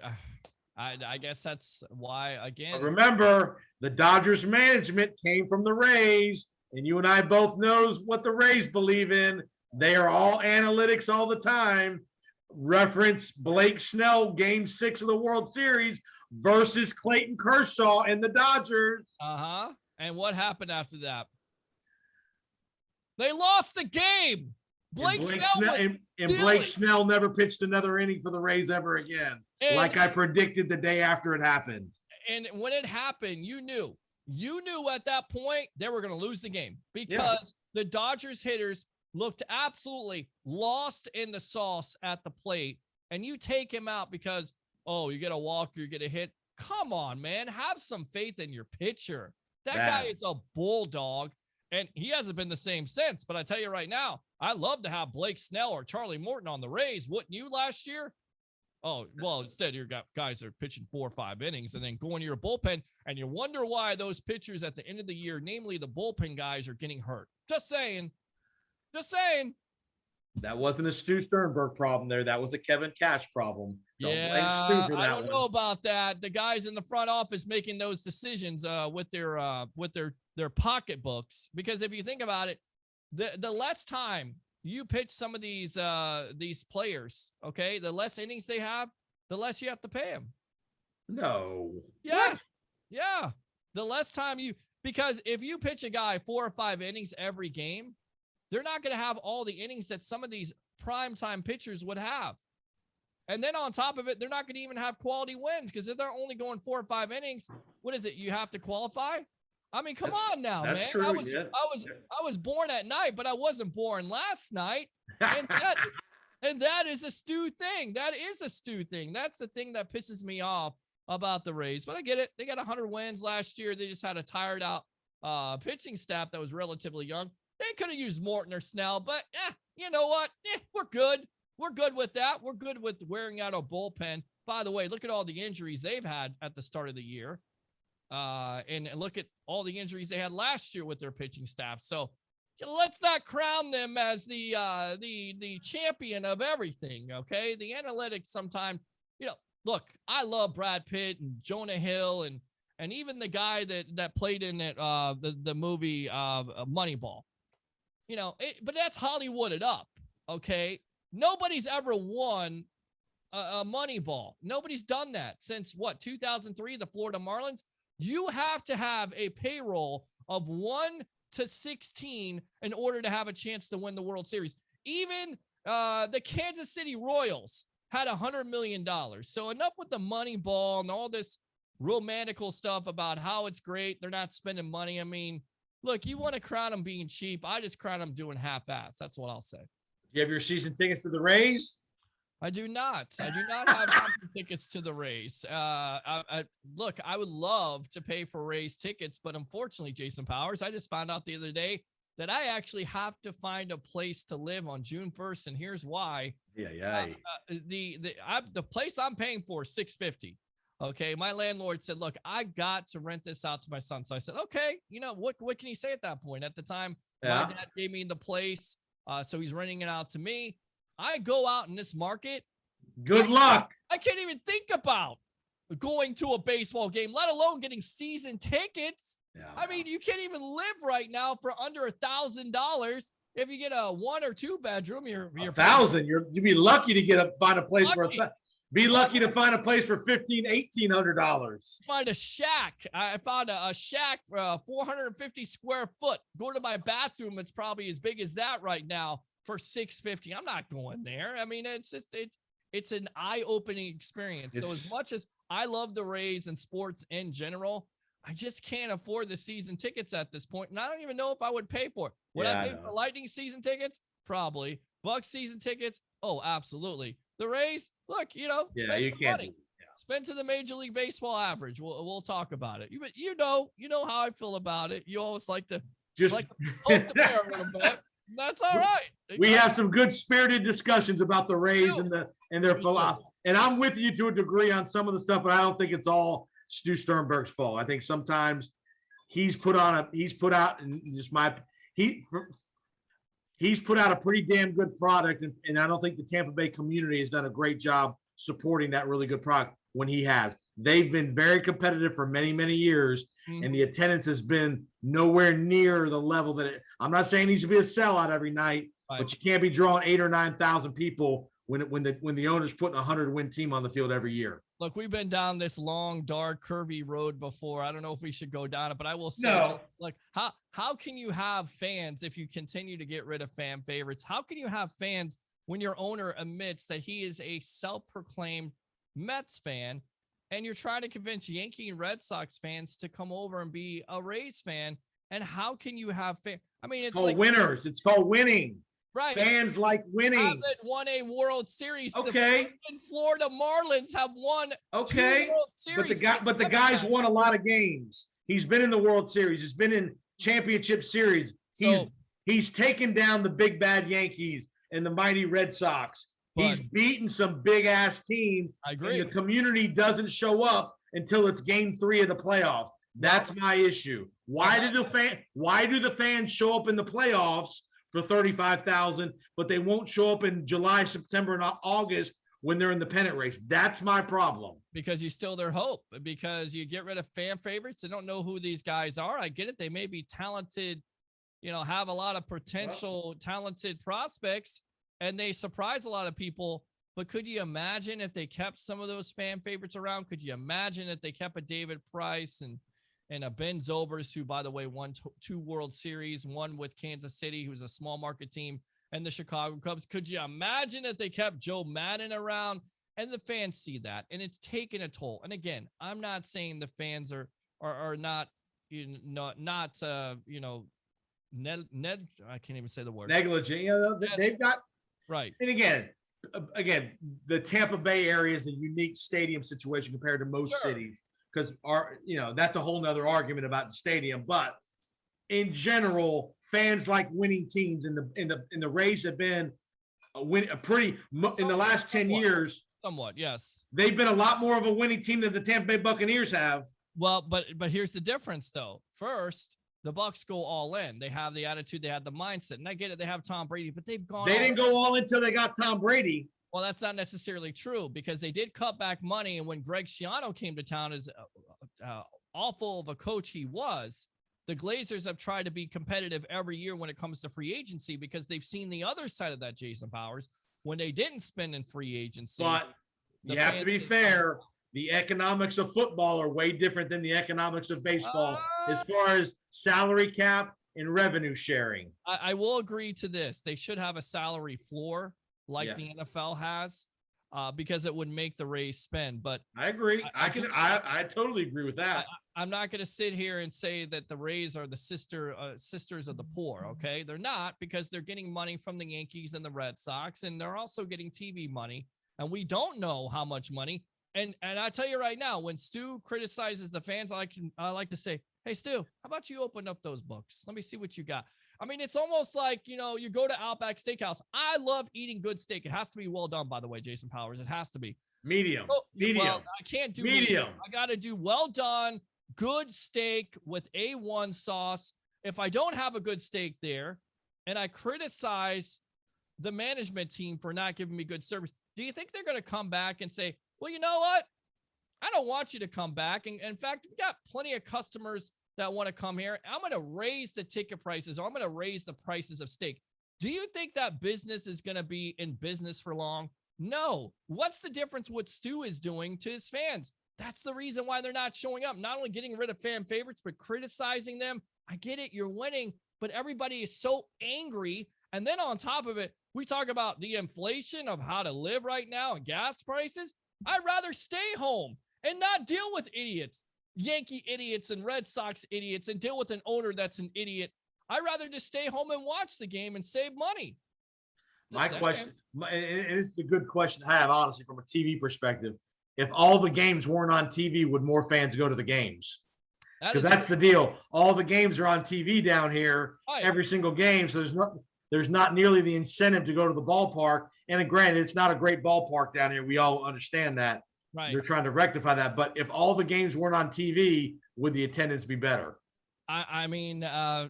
guess that's why, again. But remember, the Dodgers management came from the Rays, and you and I both knows what the Rays believe in. They are all analytics all the time. Reference Blake Snell, Game 6 of the World Series versus Clayton Kershaw and the Dodgers. And what happened after that? They lost the game. Blake Snell never pitched another inning for the Rays ever again, like I predicted the day after it happened. And when it happened, you knew at that point they were going to lose the game because the Dodgers hitters looked absolutely lost in the sauce at the plate. And you take him out because, you get a walk, you get a hit. Come on, man. Have some faith in your pitcher. That guy is a bulldog. And he hasn't been the same since. But I tell you right now, I'd love to have Blake Snell or Charlie Morton on the Rays. Wouldn't you last year? Oh, well, instead you got guys that are pitching 4 or 5 innings and then going to your bullpen. And you wonder why those pitchers at the end of the year, namely the bullpen guys, are getting hurt. Just saying. That wasn't a Stu Sternberg problem there. That was a Kevin Cash problem. I don't know about that. The guys in the front office making those decisions with their pocketbooks, because if you think about it, the less time you pitch some of these players, okay, the less innings they have, the less you have to pay them. No. Yes. What? Yeah. The less time because if you pitch a guy 4 or 5 innings every game, they're not going to have all the innings that some of these primetime pitchers would have. And then on top of it, they're not going to even have quality wins, because if they're only going 4 or 5 innings, what is it? You have to qualify? I mean, come on now, man. True, I was born at night, but I wasn't born last night. And that is a Stu thing. That is a Stu thing. That's the thing that pisses me off about the Rays. But I get it. They got 100 wins last year. They just had a tired out pitching staff that was relatively young. They could have used Morton or Snell, but you know what? We're good. We're good with that. We're good with wearing out a bullpen. By the way, look at all the injuries they've had at the start of the year. And look at all the injuries they had last year with their pitching staff. So let's not crown them as the champion of everything. Okay. The analytics sometimes, look, I love Brad Pitt and Jonah Hill and even the guy that played in it, the movie Moneyball, but that's Hollywooded up. Okay. Nobody's ever won a Moneyball. Nobody's done that since 2003, the Florida Marlins. You have to have a payroll of 1 to 16 in order to have a chance to win the World Series. Even the Kansas City Royals had $100 million. So enough with the Moneyball and all this romantical stuff about how it's great. They're not spending money. I mean, look, you want to crown them being cheap. I just crown them doing half-ass. That's what I'll say. You have your season tickets to the Rays? I do not. I do not have season tickets to the Rays. Look, I would love to pay for Rays tickets, but unfortunately, Jason Powers, I just found out the other day that I actually have to find a place to live on June 1st. And here's why. Yeah. The place I'm paying for is $650. Okay. My landlord said, look, I got to rent this out to my son. So I said, okay, what can he say at that point? At the time, my dad gave me the place. So he's renting it out to me. I go out in this market. Good luck. I can't even think about going to a baseball game, let alone getting season tickets. Yeah. I mean, you can't even live right now for under $1,000. If you get a 1 or 2 bedroom, you're $1,000. You'd be lucky to find a place be lucky to find a place for $1,800. Find a shack. I found a shack for 450 square foot. Go to my bathroom. It's probably as big as that right now for $650. I'm not going there. I mean, it's an eye-opening experience. So as much as I love the Rays and sports in general, I just can't afford the season tickets at this point. And I don't even know if I would pay for it. Would I pay for Lightning season tickets? Probably. Bucks season tickets? Oh, absolutely. The Rays, look, spend some money. Spend to the Major League Baseball average. We'll talk about it. You know how I feel about it. You always like to poke the bear a little bit. That's all right. We have some good spirited discussions about the Rays and their philosophy. And I'm with you to a degree on some of the stuff, but I don't think it's all Stu Sternberg's fault. I think sometimes he's put out a pretty damn good product, and I don't think the Tampa Bay community has done a great job supporting that really good product when he has. They've been very competitive for many, many years, and the attendance has been nowhere near the level that I'm not saying he should be a sellout every night, but you can't be drawing 8,000 or 9,000 people when the owner's putting a 100-win team on the field every year. Look, we've been down this long, dark, curvy road before. I don't know if we should go down it, but I will say, how can you have fans if you continue to get rid of fan favorites? How can you have fans when your owner admits that he is a self-proclaimed Mets fan, and you're trying to convince Yankee and Red Sox fans to come over and be a Rays fan? And how can you have fans? I mean, it's like winners. It's called winning. Right. Fans like winning. Haven't won a World Series. Okay. The Florida Marlins have won 2 World Series. But the guy's won a lot of games. He's been in the World Series. He's been in championship series. He's taken down the big bad Yankees and the mighty Red Sox. He's beaten some big ass teams. I agree. And the community doesn't show up until it's game 3 of the playoffs. That's my issue. Why do the fans show up in the playoffs for 35,000, but they won't show up in July, September, and August when they're in the pennant race? That's my problem. Because you still their hope. Because you get rid of fan favorites. They don't know who these guys are. I get it. They may be talented, have a lot of potential, talented prospects, and they surprise a lot of people. But could you imagine if they kept some of those fan favorites around? Could you imagine if they kept a David Price and a Ben Zobrist, who, by the way, won 2 World Series, one with Kansas City, who's a small market team, and the Chicago Cubs? Could you imagine if they kept Joe Madden around? And the fans see that, and it's taken a toll. And again, I'm not saying the fans are not, I can't even say the word. Negligent. They've got right. And again, the Tampa Bay area is a unique stadium situation compared to most cities. Because that's a whole nother argument about the stadium. But in general, fans like winning teams, and the Rays have been in the last 10 years. Somewhat, yes. They've been a lot more of a winning team than the Tampa Bay Buccaneers have. Well, but here's the difference, though. First, the Bucs go all in. They have the attitude, they have the mindset, and I get it. They have Tom Brady, but they've gone. They didn't go all in until they got Tom Brady. Well, that's not necessarily true, because they did cut back money. And when Greg Schiano came to town, as awful of a coach he was, the Glazers have tried to be competitive every year when it comes to free agency, because they've seen the other side of that, Jason Powers, when they didn't spend in free agency. But you have to be fair. The economics of football are way different than the economics of baseball as far as salary cap and revenue sharing. I will agree to this. They should have a salary floor like the NFL has, because it would make the Rays spend. But I agree. I totally agree with that. I'm not going to sit here and say that the Rays are the sisters of the poor. Okay. They're not, because they're getting money from the Yankees and the Red Sox, and they're also getting TV money. And we don't know how much money. And I tell you right now, when Stu criticizes the fans, I like to say, Hey, Stu, how about you open up those books? Let me see what you got. I mean, it's almost like, you go to Outback Steakhouse. I love eating good steak. It has to be well done, by the way, Jason Powers. It has to be. Medium. Oh, Medium. well, I can't do medium. I got to do well done, good steak with A1 sauce. If I don't have a good steak there and I criticize the management team for not giving me good service, do you think they're going to come back and say, well, you know what? I don't want you to come back. And in fact, we got plenty of customers that want to come here. I'm going to raise the ticket prices, or I'm going to raise the prices of steak. Do you think that business is going to be in business for long? No. What's the difference what Stu is doing to his fans? That's the reason why they're not showing up. Not only getting rid of fan favorites, but criticizing them. I get it. You're winning, but everybody is so angry. And then on top of it, we talk about the inflation of how to live right now and gas prices. I'd rather stay home and not deal with idiots, Yankee idiots and Red Sox idiots, and deal with an owner that's an idiot. I'd rather just stay home and watch the game and save money. My question, and it's a good question to have, honestly, from a TV perspective. If all the games weren't on TV, would more fans go to the games? Because that's the deal. All the games are on TV down here, every single game. So there's not nearly the incentive to go to the ballpark. And granted, it's not a great ballpark down here. We all understand that. Right. They're trying to rectify that. But if all the games weren't on TV, would the attendance be better? I mean, I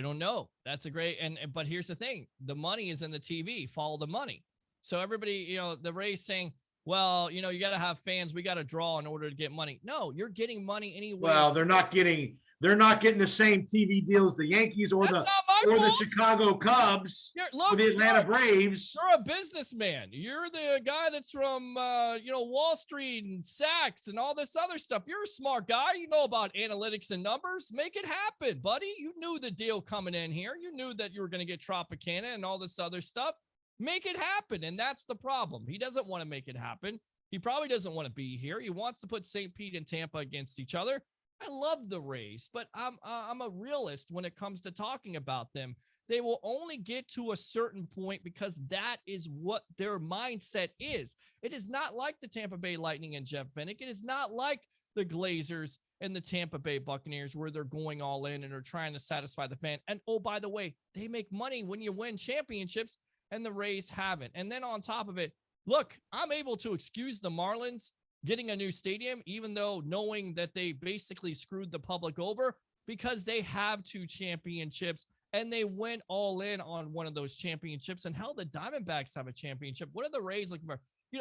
don't know. That's a great, but here's the thing. The money is in the TV. Follow the money. So everybody, the Rays saying, well, you got to have fans. We got to draw in order to get money. No, you're getting money anyway. Well, they're not getting the same TV deals the Yankees or the Chicago Cubs or the Atlanta Braves. You're a businessman. You're the guy that's from Wall Street and Saks and all this other stuff. You're a smart guy. You know about analytics and numbers. Make it happen, buddy. You knew the deal coming in here. You knew that you were going to get Tropicana and all this other stuff. Make it happen. And that's the problem. He doesn't want to make it happen. He probably doesn't want to be here. He wants to put St. Pete and Tampa against each other. I love the Rays, but I'm a realist when it comes to talking about them. They will only get to a certain point because that is what their mindset is. It is not like the Tampa Bay Lightning and Jeff Bennick. It is not like the Glazers and the Tampa Bay Buccaneers where they're going all in and are trying to satisfy the fan. And oh, by the way, they make money when you win championships, and the Rays haven't. And then on top of it, look, I'm able to excuse the Marlins getting a new stadium, even though knowing that they basically screwed the public over because they have 2 championships and they went all in on one of those championships. And hell, the Diamondbacks have a championship. What are the Rays looking for?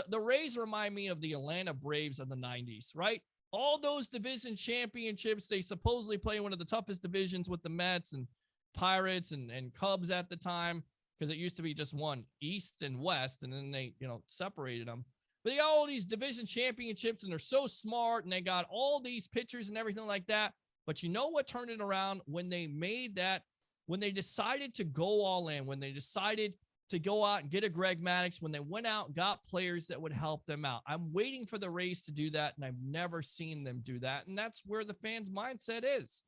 The Rays remind me of the Atlanta Braves of the 90s, right? All those division championships, they supposedly play one of the toughest divisions with the Mets and Pirates and Cubs at the time, because it used to be just one East and West, and then they, separated them. But they got all these division championships, and they're so smart, and they got all these pitchers and everything like that. But you know what turned it around? When they made that, when they decided to go all in, when they decided to go out and get a Greg Maddux, when they went out and got players that would help them out. I'm waiting for the Rays to do that, and I've never seen them do that. And that's where the fans' mindset is.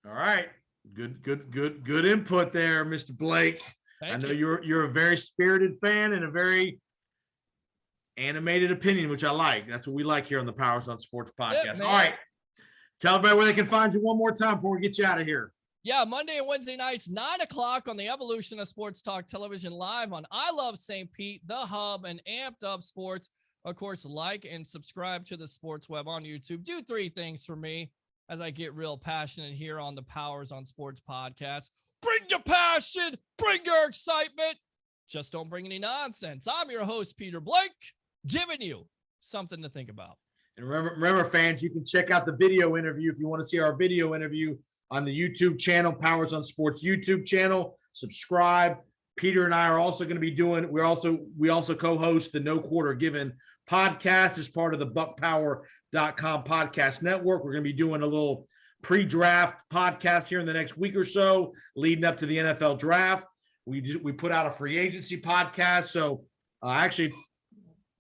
All right. Good input there, Mr. Blake. I know you're a very spirited fan and a very animated opinion, which I like. That's what we like here on the Powers on Sports podcast. All right. Tell everybody where they can find you one more time before we get you out of here. Yeah, Monday and Wednesday nights, 9:00 on the Evolution of Sports Talk Television live on I Love St. Pete, The Hub, and Amped Up Sports. Of course, like and subscribe to the Sports Web on YouTube. Do 3 things for me as I get real passionate here on the Powers on Sports podcast. Bring your passion, bring your excitement. Just don't bring any nonsense. I'm your host, Peter Blake, giving you something to think about. And remember, fans, you can check out the video interview if you want to see our video interview on the YouTube channel, Powers on Sports YouTube channel. Subscribe. Peter and I are also going to be doing, we also co-host the No Quarter Given podcast as part of the buckpower.com podcast network. We're going to be doing a little pre-draft podcast here in the next week or so, leading up to the NFL draft. We put out a free agency podcast. So actually,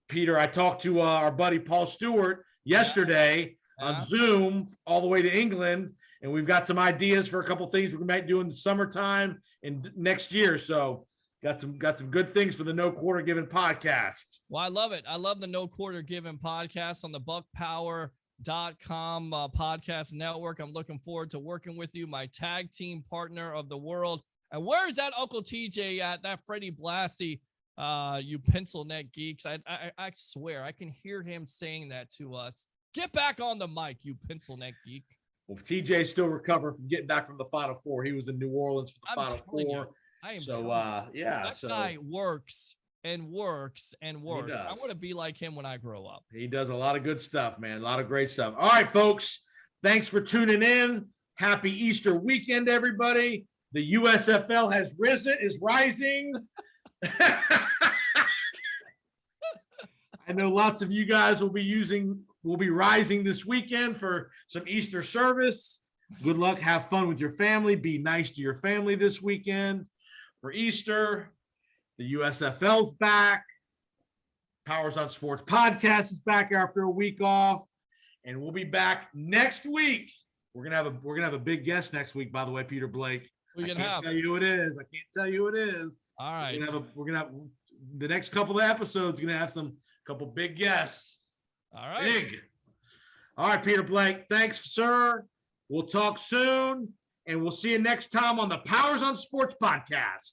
Peter, I talked to our buddy Paul Stewart yesterday on Zoom all the way to England, and we've got some ideas for a couple things we're going to be doing in the summertime and next year. So got some good things for the No Quarter Given podcast. Well, I love it. I love the No Quarter Given podcast on the Buck Power podcast network. I'm looking forward to working with you, my tag team partner of the world. And where's that Uncle TJ at? That Freddie Blassie, you pencil neck geeks. I swear I can hear him saying that to us. Get back on the mic, you pencil neck geek. Well, TJ still recovering from getting back from the Final Four. He was in New Orleans for the Final Four. That guy works and works and works. I want to be like him when I grow up. He does a lot of good stuff, man. A lot of great stuff. All right, folks. Thanks for tuning in. Happy Easter weekend, everybody. The USFL is rising. I know lots of you guys will be rising this weekend for some Easter service. Good luck. Have fun with your family. Be nice to your family this weekend for Easter. The USFL's back. Powers on Sports podcast is back after a week off, and we'll be back next week. We're gonna have a big guest next week, by the way, Peter Blake. I can't tell you who it is. All right. We're gonna have the next couple of episodes. Gonna have couple big guests. All right. Big. All right, Peter Blake. Thanks, sir. We'll talk soon, and we'll see you next time on the Powers on Sports podcast.